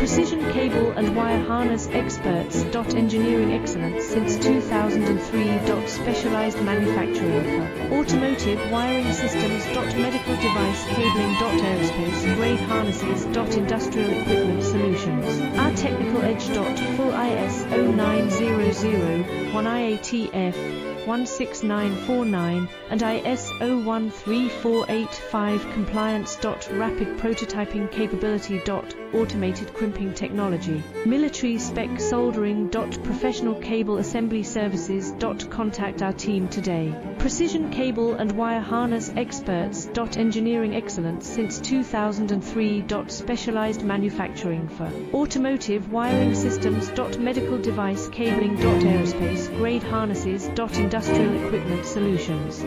Precision cable and wire harness experts. Engineering excellence since 2003. Specialized manufacturing for automotive wiring systems. Medical device cabling. Aerospace grade harnesses. Industrial equipment solutions. Our technical edge. Full ISO 9001 IATF 16949 and ISO 13485 compliance. Rapid prototyping capability. Automated crimping technology. Military spec soldering. Professional cable assembly services. Contact our team today. Precision cable and wire harness experts. Engineering excellence since 2003. Specialized manufacturing for automotive wiring systems. Medical device cabling. Aerospace grade harnesses. Industrial equipment solutions.